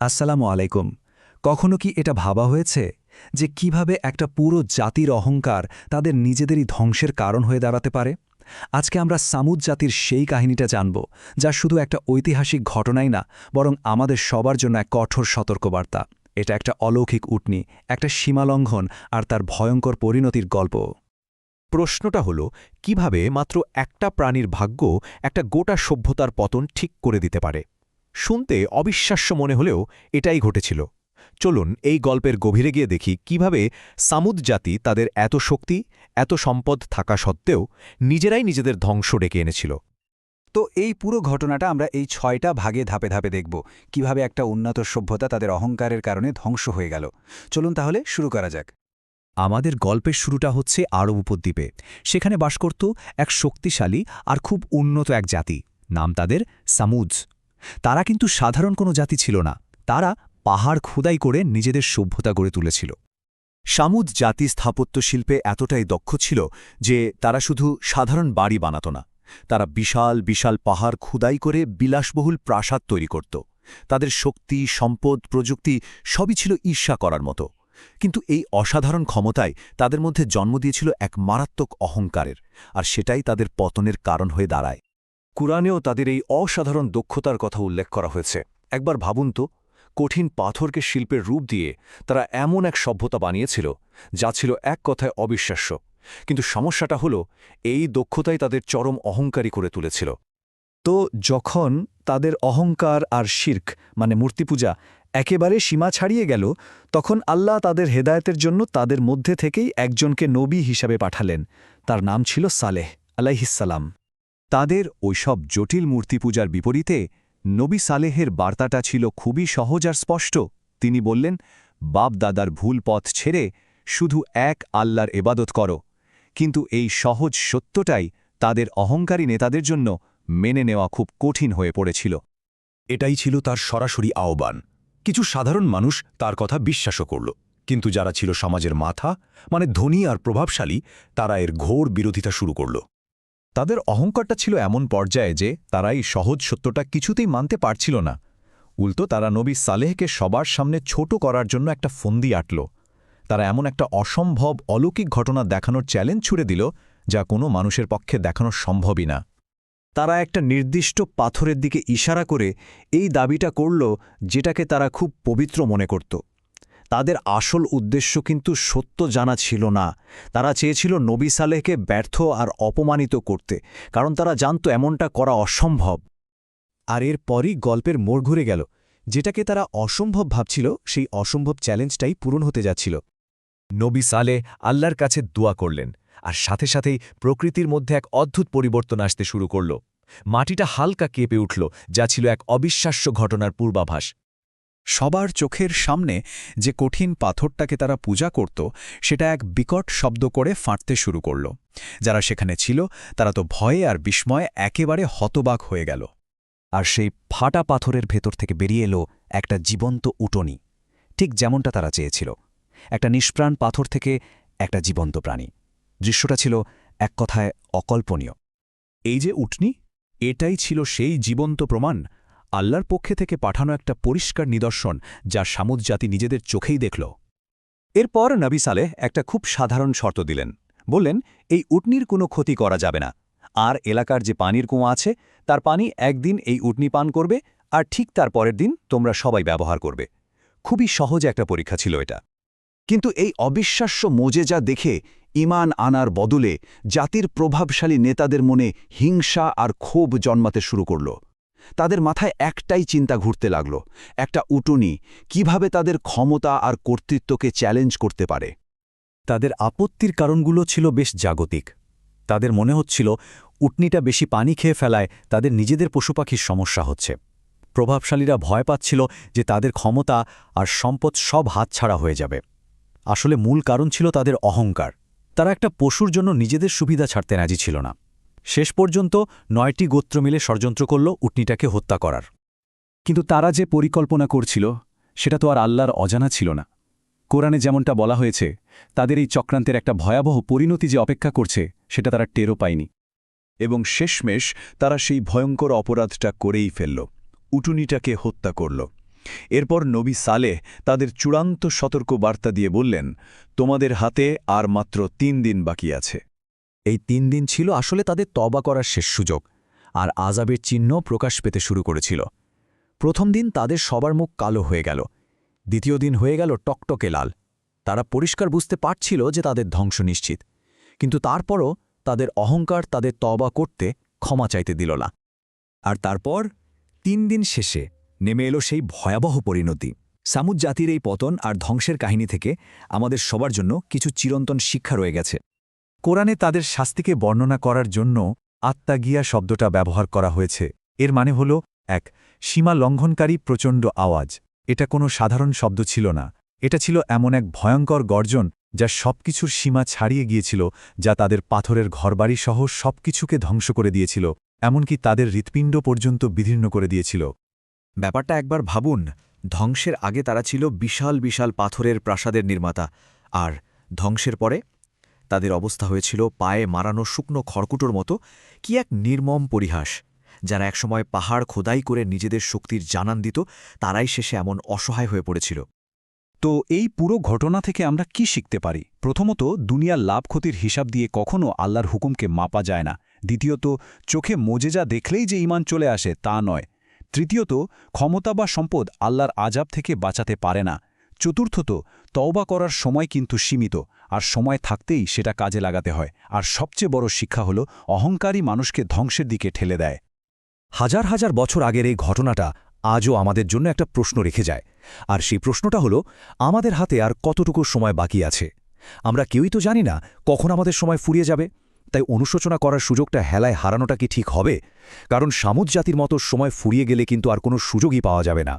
আসসালামু আলাইকুম। কখনো কি এটা ভাবা হয়েছে যে কিভাবে একটা পুরো জাতির অহংকার তাদের নিজেদেরই ধ্বংসের কারণ হয়ে দাঁড়াতে পারে? আজকে আমরা সামুদ জাতির সেই কাহিনীটা জানব, যা শুধু একটা ঐতিহাসিক ঘটনাই না, বরং আমাদের সবার জন্য এক কঠোর সতর্কবার্তা। এটা একটা অলৌকিক উটনী, একটা সীমালঙ্ঘন আর তার ভয়ঙ্কর পরিণতির গল্প। প্রশ্নটা হলো কিভাবে মাত্র একটা প্রাণীর ভাগ্য একটা গোটা সভ্যতার পতন ঠিক করে দিতে পারে। শুনতে অবিশ্বাস্য মনে হলেও এটাই ঘটেছিল। চলুন এই গল্পের গভীরে গিয়ে দেখি কিভাবে সামুদ জাতি তাদের এত শক্তি, এত সম্পদ থাকা সত্ত্বেও নিজেরাই নিজেদের ধ্বংস ডেকে এনেছিল। তো এই পুরো ঘটনাটা আমরা এই ৬টা ভাগে ধাপে ধাপে দেখব, কিভাবে একটা উন্নত সভ্যতা তাদের অহংকারের কারণে ধ্বংস হয়ে গেল। চলুন তাহলে শুরু করা যাক। আমাদের গল্পের শুরুটা হচ্ছে আরব উপদ্বীপে। সেখানে বাস করত এক শক্তিশালী আর খুব উন্নত এক জাতি, নাম তাদের সামুদ। তারা কিন্তু সাধারণ কোনো জাতি ছিল না, তারা পাহাড় খোদাই করে নিজেদের সভ্যতা গড়ে তুলেছিল। সামুদ জাতি স্থাপত্য শিল্পে এতটাই দক্ষ ছিল যে তারা শুধু সাধারণ বাড়ি বানাত না, তারা বিশাল বিশাল পাহাড় খুদাই করে বিলাসবহুল প্রাসাদ তৈরি করত। তাদের শক্তি, সম্পদ, প্রযুক্তি সবই ছিল ঈর্ষা করার মতো। কিন্তু এই অসাধারণ ক্ষমতায় তাদের মধ্যে জন্ম দিয়েছিল এক মারাত্মক অহংকারের, আর সেটাই তাদের পতনের কারণ হয়ে দাঁড়ায়। কুরআনেও তাদের এই অসাধারণ দক্ষতার কথা উল্লেখ করা হয়েছে। একবার ভাবুন তো, কঠিন পাথরকে শিল্পের রূপ দিয়ে তারা এমন এক সভ্যতা বানিয়েছিল যা ছিল এক কথায় অবিশ্বাস্য। কিন্তু সমস্যাটা হলো, এই দক্ষতাই তাদের চরম অহংকারী করে তুলেছিল। তো যখন তাদের অহংকার আর শির্ক মানে মূর্তিপূজা একেবারে সীমা ছাড়িয়ে গেল, তখন আল্লাহ তাদের হেদায়েতের জন্য তাদের মধ্যে থেকেই একজনকে নবী হিসাবে পাঠালেন। তার নাম ছিল সালেহ আলাইহিসসালাম। তাদের ওইসব জটিল মূর্তিপূজার বিপরীতে নবী সালেহের বার্তাটা ছিল খুবই সহজ আর স্পষ্ট। তিনি বললেন, বাপ দাদার ভুল পথ ছেড়ে শুধু এক আল্লাহর এবাদত করো। কিন্তু এই সহজ সত্যটাই তাদের অহংকারী নেতাদের জন্য মেনে নেওয়া খুব কঠিন হয়ে পড়েছিল। এটাই ছিল তার সরাসরি আহ্বান। কিছু সাধারণ মানুষ তার কথা বিশ্বাসও করল, কিন্তু যারা ছিল সমাজের মাথা, মানে ধনী আর প্রভাবশালী, তারা এর ঘোর বিরোধিতা শুরু করল। তাদের অহংকারটা ছিল এমন পর্যায়ে যে তারা এই সহজ সত্যটা কিছুতেই মানতে পারছিল না। উল্টো তারা নবী সালেহকে সবার সামনে ছোট করার জন্য একটা ফন্দি আঁটল। তারা এমন একটা অসম্ভব অলৌকিক ঘটনা দেখানোর চ্যালেঞ্জ ছুড়ে দিল, যা কোনো মানুষের পক্ষে দেখানো সম্ভবই না। তারা একটা নির্দিষ্ট পাথরের দিকে ইশারা করে এই দাবিটা করল, যেটাকে তারা খুব পবিত্র মনে করত। তাদের আসল উদ্দেশ্য কিন্তু সত্য জানা ছিল না। তারা চেয়েছিল নবী সালেহকে ব্যর্থ আর অপমানিত করতে, কারণ তারা জানত এমনটা করা অসম্ভব। আর এর পরই গল্পের মোড় ঘুরে গেল। যেটাকে তারা অসম্ভব ভাবছিল, সেই অসম্ভব চ্যালেঞ্জটাই পূরণ হতে যাচ্ছিল। নবী সালেহ আল্লাহর কাছে দোয়া করলেন, আর সাথে সাথেই প্রকৃতির মধ্যে এক অদ্ভুত পরিবর্তন আসতে শুরু করল। মাটিটা হালকা কেঁপে উঠল, যা ছিল এক অবিশ্বাস্য ঘটনার পূর্বাভাস। সবার চোখের সামনে যে কঠিন পাথরটাকে তারা পূজা করত, সেটা এক বিকট শব্দ করে ফাঁটতে শুরু করল। যারা সেখানে ছিল তারা তো ভয়ে আর বিস্ময়ে একেবারে হতবাক হয়ে গেল। আর সেই ফাটা পাথরের ভেতর থেকে বেরিয়ে এলো একটা জীবন্ত উটনী, ঠিক যেমনটা তারা চেয়েছিল। একটা নিষ্প্রাণ পাথর থেকে একটা জীবন্ত প্রাণী। দৃশ্যটা ছিল এক কথায় অকল্পনীয়। এই যে উটনী, এটাই ছিল সেই জীবন্ত প্রমাণ, আল্লাহর পক্ষে থেকে পাঠানো একটা পরিষ্কার নিদর্শন, যা সামুদ জাতি নিজেদের চোখেই দেখল। এরপর নবী সালেহ একটা খুব সাধারণ শর্ত দিলেন। বললেন, এই উটনির কোনো ক্ষতি করা যাবে না, আর এলাকার যে পানির কুয়া আছে তার পানি একদিন এই উটনি পান করবে, আর ঠিক তার পরের দিন তোমরা সবাই ব্যবহার করবে। খুবই সহজ একটা পরীক্ষা ছিল এটা। কিন্তু এই অবিশ্বাস্য মোজেজা দেখে ঈমান আনার বদলে জাতির প্রভাবশালী নেতাদের মনে হিংসা আর ক্ষোভ জন্মাতে শুরু করল। তাদের মাথায় একটাই চিন্তা ঘুরতে লাগল, একটা উটনী কিভাবে তাদের ক্ষমতা আর কর্তৃত্বকে চ্যালেঞ্জ করতে পারে। তাদের আপত্তির কারণগুলো ছিল বেশ জাগতিক। তাদের মনে হচ্ছিল উটনীটা বেশি পানি খেয়ে ফেলায় তাদের নিজেদের পশুপাখির সমস্যা হচ্ছে। প্রভাবশালীরা ভয় পাচ্ছিল যে তাদের ক্ষমতা আর সম্পদ সব হাতছাড়া হয়ে যাবে। আসলে মূল কারণ ছিল তাদের অহংকার। তারা একটা পশুর জন্য নিজেদের সুবিধা ছাড়তে রাজি ছিল না। শেষ পর্যন্ত ৯টি গোত্র মিলে ষড়যন্ত্র করল উটনীটাকে হত্যা করার। কিন্তু তারা যে পরিকল্পনা করছিল, সেটা তো আর আল্লাহর অজানা ছিল না। কোরআনে যেমনটা বলা হয়েছে, তাদের এই চক্রান্তের একটা ভয়াবহ পরিণতি যে অপেক্ষা করছে, সেটা তারা টেরও পায়নি। এবং শেষমেশ তারা সেই ভয়ঙ্কর অপরাধটা করেই ফেলল, উটুনিটাকে হত্যা করল। এরপর নবী সালেহ তাদের চূড়ান্ত সতর্ক বার্তা দিয়ে বললেন, তোমাদের হাতে আর মাত্র ৩ দিন বাকি আছে। এই ৩ দিন ছিল আসলে তাদের তওবা করার শেষ সুযোগ, আর আযাবের চিহ্ন প্রকাশ পেতে শুরু করেছিল। প্রথম দিন তাদের সবার মুখ কালো হয়ে গেল, দ্বিতীয় দিন হয়ে গেল টকটকে লাল। তারা পরিষ্কার বুঝতে পারছিল যে তাদের ধ্বংস নিশ্চিত, কিন্তু তারপরও তাদের অহংকার তাদের তওবা করতে ক্ষমা চাইতে দিল না। আর তারপর ৩ দিন শেষে নেমে এলো সেই ভয়াবহ পরিণতি। সামুদ জাতির এই পতন আর ধ্বংসের কাহিনী থেকে আমাদের সবার জন্য কিছু চিরন্তন শিক্ষা রয়ে গেছে। কোরআনে তাদের শাস্তিকে বর্ণনা করার জন্য আত্মাগিয়া শব্দটা ব্যবহার করা হয়েছে। এর মানে হল এক সীমা লঙ্ঘনকারী প্রচণ্ড আওয়াজ। এটা কোনো সাধারণ শব্দ ছিল না, এটা ছিল এমন এক ভয়ঙ্কর গর্জন যা সবকিছুর সীমা ছাড়িয়ে গিয়েছিল, যা তাদের পাথরের ঘরবাড়ি সহ সবকিছুকে ধ্বংস করে দিয়েছিল, এমনকি তাদের হৃৎপিণ্ড পর্যন্ত বিদীর্ণ করে দিয়েছিল। ব্যাপারটা একবার ভাবুন, ধ্বংসের আগে তারা ছিল বিশাল বিশাল পাথরের প্রাসাদের নির্মাতা, আর ধ্বংসের পরে তাদের অবস্থা হয়েছিল পায়ে মারানো শুকনো খড়কুটোর মতো। কি এক নির্মম পরিহাস! যারা একসময় পাহাড় খোদাই করে নিজেদের শক্তির জানান দিত, তারাই শেষে এমন অসহায় হয়ে পড়েছিল। তো এই পুরো ঘটনা থেকে আমরা কি শিখতে পারি? প্রথমত, দুনিয়ার লাভ ক্ষতির হিসাব দিয়ে কখনও আল্লাহর হুকুমকে মাপা যায় না। দ্বিতীয়ত, চোখে মোজেজা দেখলেই যে ঈমান চলে আসে তা নয়। তৃতীয়ত, ক্ষমতা বা সম্পদ আল্লাহর আযাব থেকে বাঁচাতে পারে না। চতুর্থত, তওবা করার সময় কিন্তু সীমিত, আর সময় থাকতেই সেটা কাজে লাগাতে হয়। আর সবচেয়ে বড় শিক্ষা হল, অহংকারী মানুষকে ধ্বংসের দিকে ঠেলে দেয়। হাজার হাজার বছর আগের এই ঘটনাটা আজও আমাদের জন্য একটা প্রশ্ন রেখে যায়, আর সেই প্রশ্নটা হলো, আমাদের হাতে আর কতটুকু সময় বাকি আছে? আমরা কেউই তো জানি না কখন আমাদের সময় ফুরিয়ে যাবে। তাই অনুশোচনা করার সুযোগটা হেলায় হারানোটা কি ঠিক হবে? কারণ সামুদ জাতির মতো সময় ফুরিয়ে গেলে কিন্তু আর কোনো সুযোগই পাওয়া যাবে না।